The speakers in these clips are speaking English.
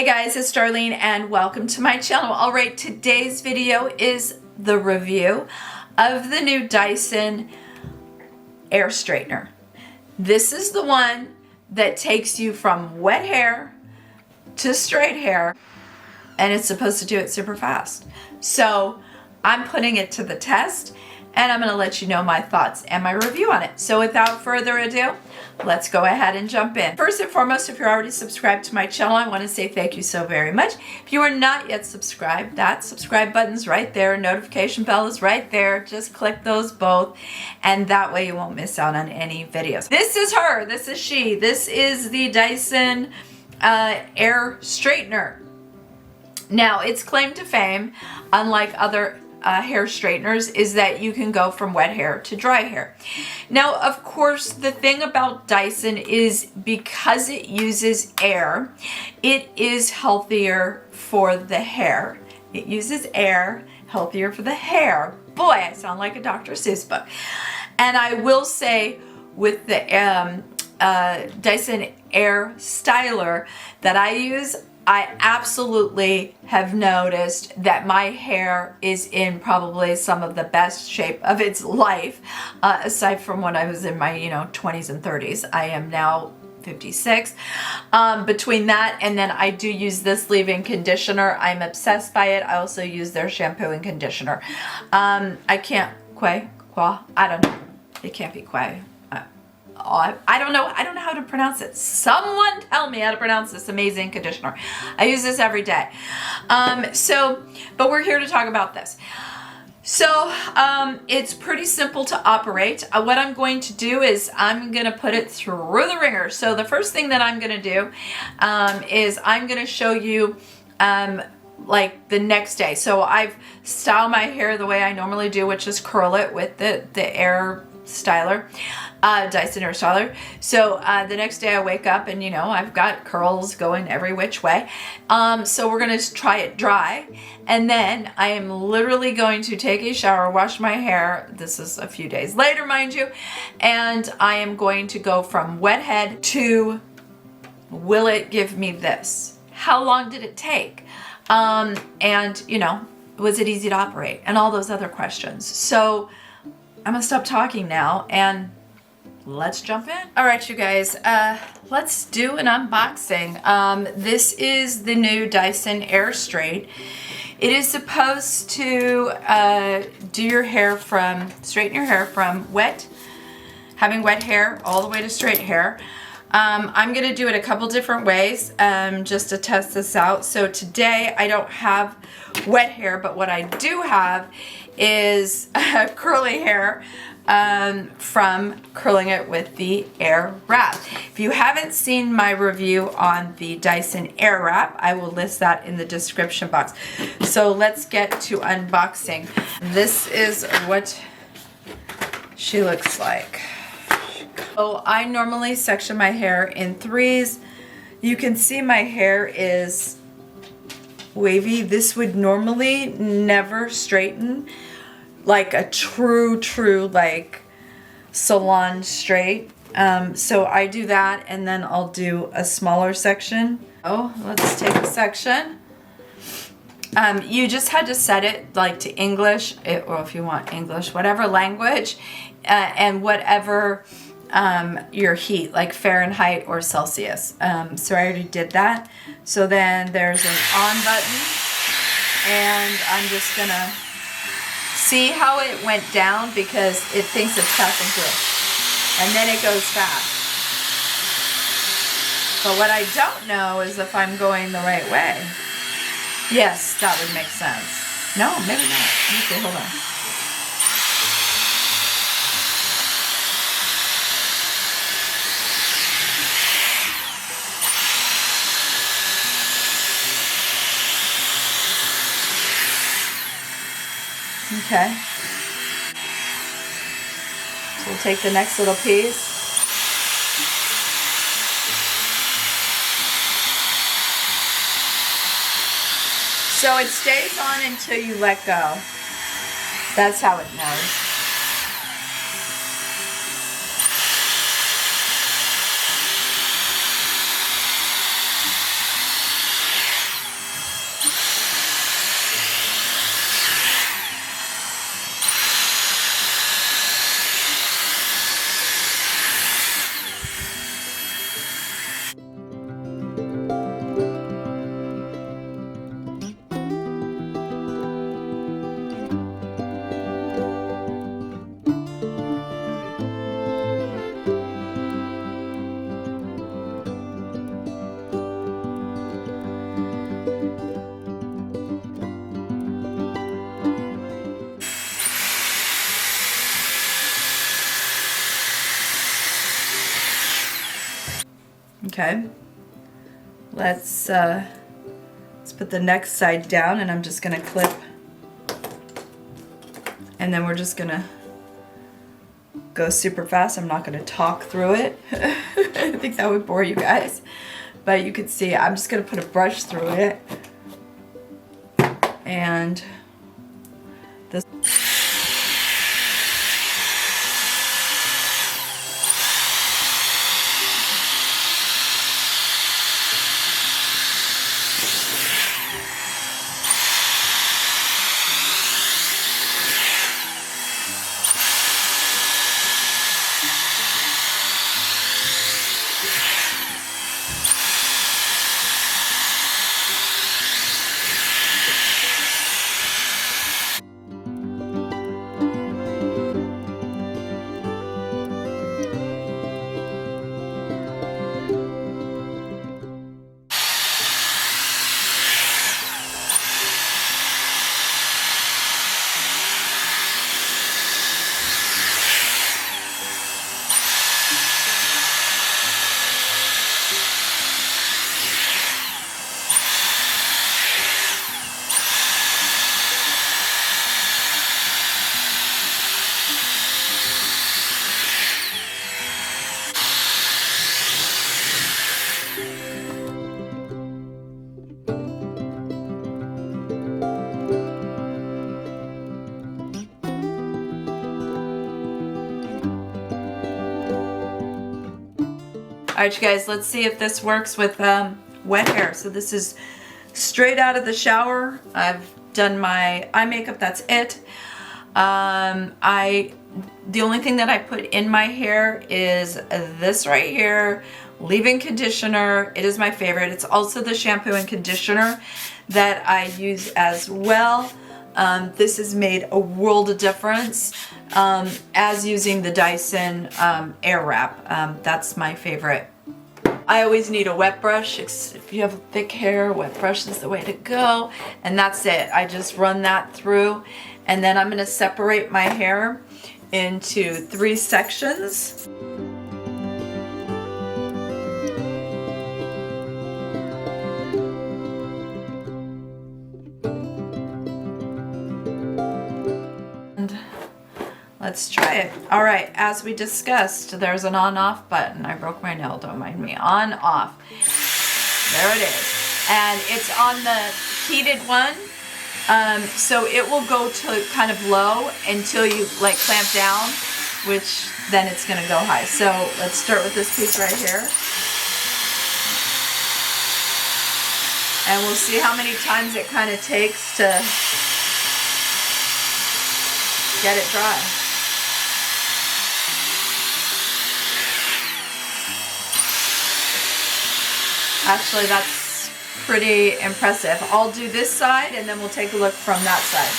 Hey guys, it's Darlene and welcome to my channel. All right, today's video is the review of the new Dyson Air Straightener. This is the one that takes you from wet hair to straight hair, and it's supposed to do it super fast. So I'm putting it to the test and I'm gonna let you know my thoughts and my review on it. So without further ado, let's go ahead and jump in. First and foremost, if you're already subscribed to my channel, I wanna say thank you so very much. If you are not yet subscribed, that subscribe button's right there, notification bell is right there. Just click those both, and that way you won't miss out on any videos. This is her, this is she, this is the Dyson Air Straightener. Now, its claim to fame, unlike other hair straighteners, is that you can go from wet hair to dry hair. Now, of course, the thing about Dyson is because it uses air, it is healthier for the hair. It uses air, healthier for the hair. Boy, I sound like a Dr. Seuss book. And I will say with the Dyson Air Styler that I use, I absolutely have noticed that my hair is in probably some of the best shape of its life, aside from when I was in my 20s and 30s. I am now 56. Between that and then I do use this leave-in conditioner. I'm obsessed by it. I also use their shampoo and conditioner. I can't I don't know. It can't be quay. I don't know how to pronounce it. Someone tell me how to pronounce this amazing conditioner. I use this every day. But we're here to talk about this. So it's pretty simple to operate. What I'm going to do is I'm going to put it through the ringer. So the first thing that I'm going to do is I'm going to show you like the next day. So I've styled my hair the way I normally do, which is curl it with the Air Styler, Dyson Air Styler. So the next day I wake up and I've got curls going every which way. So we're gonna try it dry, and then I am literally going to take a shower, wash my hair. This is a few days later, mind you, and I am going to go from wet head to will it give me this? How long did it take? And was it easy to operate? And all those other questions. So I'm gonna stop talking now and let's jump in. All right, you guys, let's do an unboxing. This is the new Dyson Airstrait. It is supposed to do your hair straighten your hair from having wet hair all the way to straight hair. I'm gonna do it a couple different ways just to test this out. So today I don't have wet hair, but what I do have is curly hair from curling it with the Air Wrap. If you haven't seen my review on the Dyson Air Wrap, I will list that in the description box. So let's get to unboxing. This is what she looks like. So I normally section my hair in threes. You can see my hair is wavy. This would normally never straighten like a true like salon straight. So I do that, and then I'll do a smaller section. Oh, let's take a section. You just had to set it like to English, or if you want English, whatever language, and whatever your heat, like Fahrenheit or Celsius. So I already did that. So then there's an on button, and I'm just gonna see how it went down because it thinks it's passing through, and then it goes fast. But what I don't know is if I'm going the right way. Yes, that would make sense. No, maybe not. Okay, hold on. Okay. So we'll take the next little piece. So it stays on until you let go. That's how it knows. Okay, let's put the next side down, and I'm just gonna clip, and then we're just gonna go super fast. I'm not gonna talk through it. I think that would bore you guys, but you can see I'm just gonna put a brush through it, and this. All right, you guys, let's see if this works with wet hair. So this is straight out of the shower. I've done my eye makeup, that's it. The only thing that I put in my hair is this right here, leave-in conditioner. It is my favorite. It's also the shampoo and conditioner that I use as well. This has made a world of difference as using the Dyson Airwrap. That's my favorite. I always need a wet brush. If you have thick hair, wet brush is the way to go. And that's it. I just run that through, and then I'm going to separate my hair into 3 sections. Let's try it. All right, as we discussed, there's an on-off button. I broke my nail, don't mind me. On-off. There it is. And it's on the heated one. So it will go to kind of low until you like clamp down, which then it's gonna go high. So let's start with this piece right here. And we'll see how many times it kind of takes to get it dry. Actually, that's pretty impressive. I'll do this side and then we'll take a look from that side.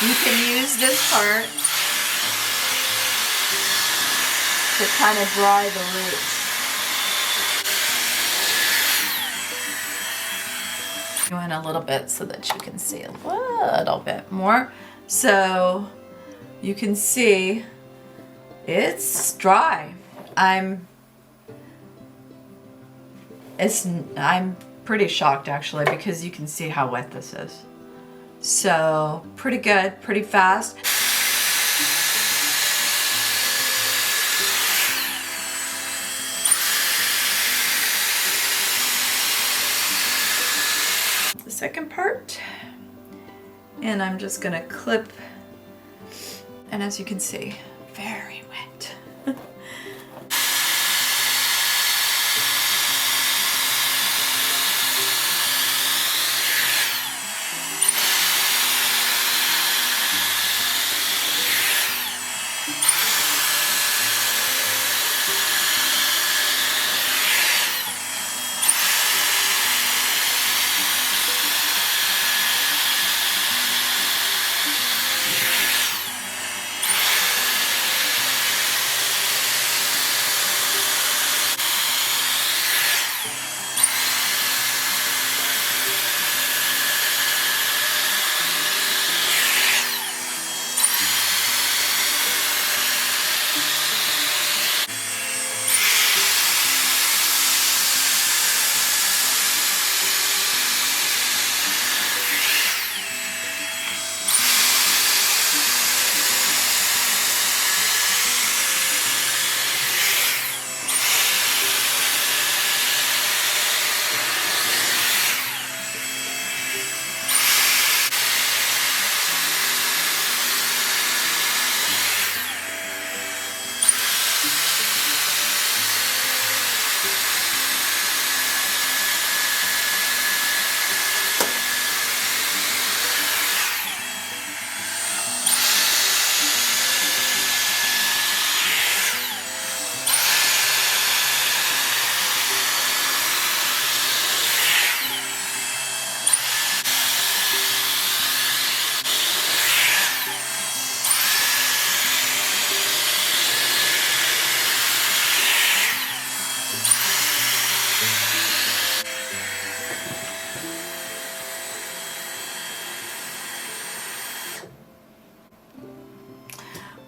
You can use this part to kind of dry the roots. Go in a little bit so that you can see a little bit more. So you can see it's dry. I'm pretty shocked actually, because you can see how wet this is. So pretty good, pretty fast. The second part, and I'm just gonna clip, and as you can see, very wet.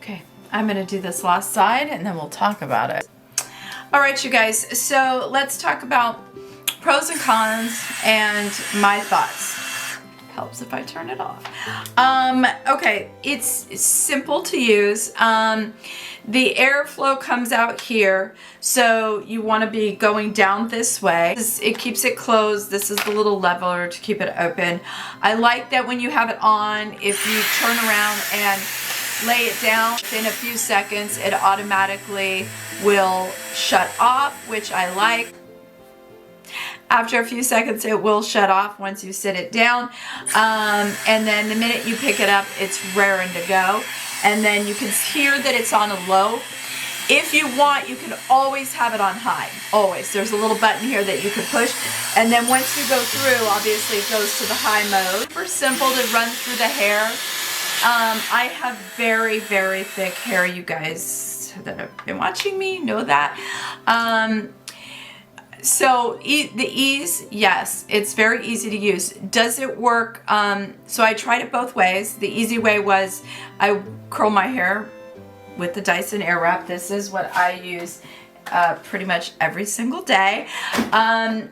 Okay, I'm gonna do this last side and then we'll talk about it. All right, you guys, so let's talk about pros and cons and my thoughts. Helps if I turn it off. Okay, it's simple to use. The airflow comes out here, so you want to be going down this way. It keeps it closed. This is the little lever to keep it open. I like that when you have it on, if you turn around and lay it down, within a few seconds, it automatically will shut off, which I like. After a few seconds, it will shut off once you sit it down. And then the minute you pick it up, it's raring to go. And then you can hear that it's on a low. If you want, you can always have it on high. Always. There's a little button here that you can push. And then once you go through, obviously it goes to the high mode. Super simple to run through the hair. I have very, very thick hair. You guys that have been watching me know that. So the ease, yes, it's very easy to use. Does it work? So I tried it both ways. The easy way was I curl my hair with the Dyson Airwrap. This is what I use pretty much every single day.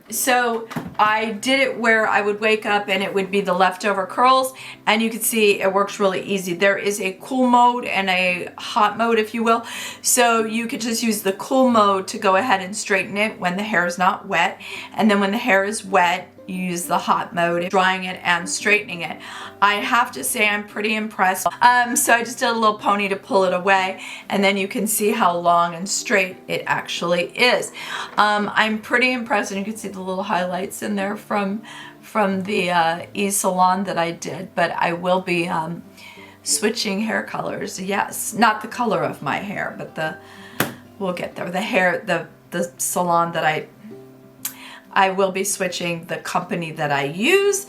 So I did it where I would wake up and it would be the leftover curls, and you can see it works really easy. There is a cool mode and a hot mode, if you will. So you could just use the cool mode to go ahead and straighten it when the hair is not wet. And then when the hair is wet, you use the hot mode, drying it and straightening it. I have to say I'm pretty impressed. So I just did a little pony to pull it away, and then you can see how long and straight it actually is. I'm pretty impressed, and you can see the little highlights in there from the e-salon that I did, but I will be switching hair colors. Yes, not the color of my hair, but we'll get there. The hair, the salon that I will be switching the company that I use,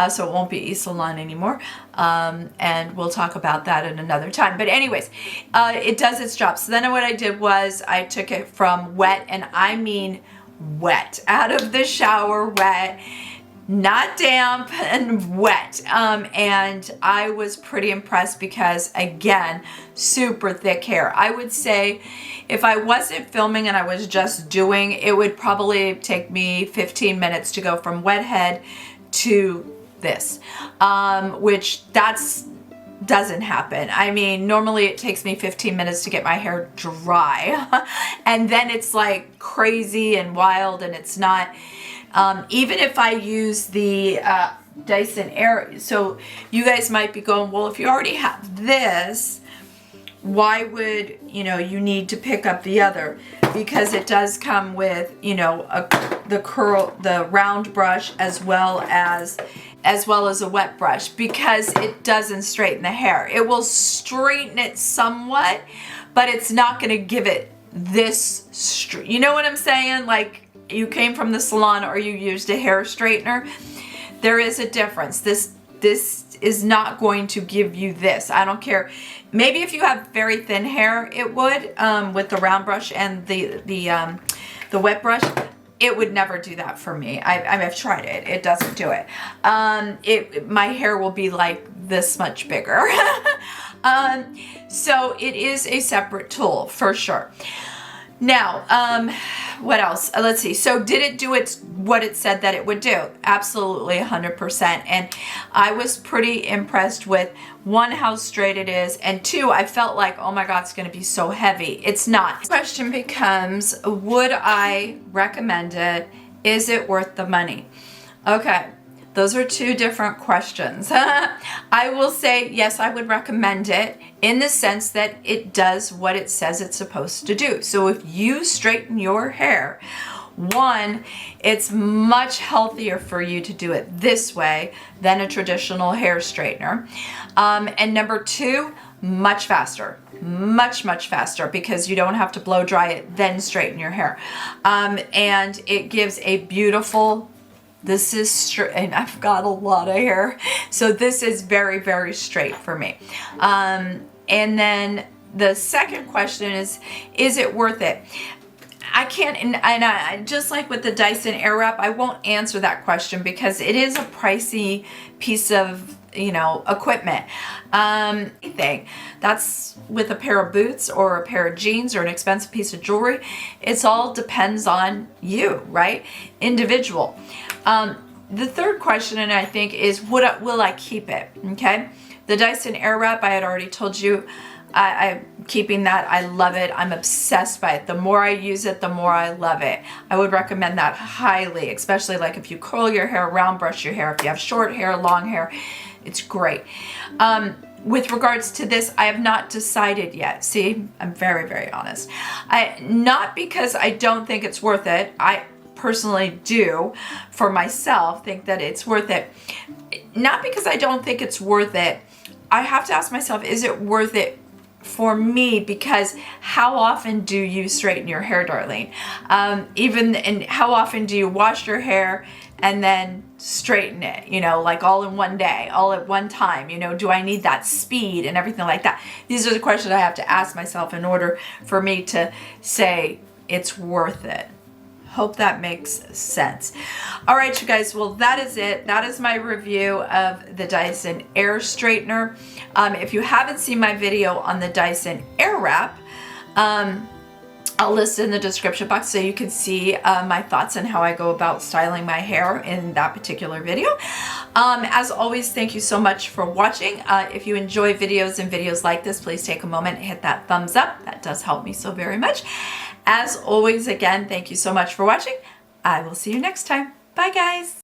so it won't be e-salon anymore, and we'll talk about that at another time. But anyways, it does its job. So then what I did was I took it from wet, and I mean wet, out of the shower wet, not damp, and wet. And I was pretty impressed because, again, super thick hair. I would say if I wasn't filming and I was just doing, it would probably take me 15 minutes to go from wet head to this, which doesn't happen. I mean, normally it takes me 15 minutes to get my hair dry, and then it's like crazy and wild, and it's not. Even if I use the Dyson Air, so you guys might be going, well, if you already have this, why would, you need to pick up the other? Because it does come with, the round brush as well as a wet brush, because it doesn't straighten the hair. It will straighten it somewhat, but it's not going to give it this straight. You know what I'm saying? Like, you came from the salon or you used a hair straightener, there is a difference. This is not going to give you this. I don't care. Maybe if you have very thin hair, it would, with the round brush and the wet brush. It would never do that for me. I've tried it. It doesn't do it. My hair will be like this much bigger. So it is a separate tool for sure. Now, what else? Let's see. So did it do what it said that it would do? Absolutely, 100%. And I was pretty impressed with, one, how straight it is, and two, I felt like, oh my God, it's going to be so heavy. It's not. The question becomes, would I recommend it? Is it worth the money? Okay. Those are two different questions. I will say, yes, I would recommend it in the sense that it does what it says it's supposed to do. So if you straighten your hair, one, it's much healthier for you to do it this way than a traditional hair straightener. And number two, much faster. Much faster, because you don't have to blow dry it, then straighten your hair. And it gives a beautiful, this is straight, and I've got a lot of hair, so this is very, very straight for me. And then the second question is it worth it? I can't, and I, just like with the Dyson Airwrap, I won't answer that question because it is a pricey piece of equipment, anything. That's with a pair of boots or a pair of jeans or an expensive piece of jewelry. It's all depends on you, right? Individual. The third question, and I think, is will I keep it? Okay. The Dyson Airwrap, I had already told you, I'm keeping that. I love it. I'm obsessed by it. The more I use it, the more I love it. I would recommend that highly, especially like if you curl your hair, round brush your hair, if you have short hair, long hair, it's great. With regards to this, I have not decided yet. See, I'm very, very honest. Not because I don't think it's worth it. I personally do, for myself, think that it's worth it. Not because I don't think it's worth it. I have to ask myself, is it worth it for me? Because how often do you straighten your hair, darling? And how often do you wash your hair and then straighten it, like all in one day, all at one time? Do I need that speed and everything like that? These are the questions I have to ask myself in order for me to say it's worth it. Hope that makes sense. All right, you guys, well, that is it. That is my review of the Dyson Air Straightener. If you haven't seen my video on the Dyson Airwrap, I'll list it in the description box so you can see my thoughts on how I go about styling my hair in that particular video. As always, thank you so much for watching. If you enjoy videos like this, please take a moment and hit that thumbs up. That does help me so very much. As always, again, thank you so much for watching. I will see you next time. Bye, guys.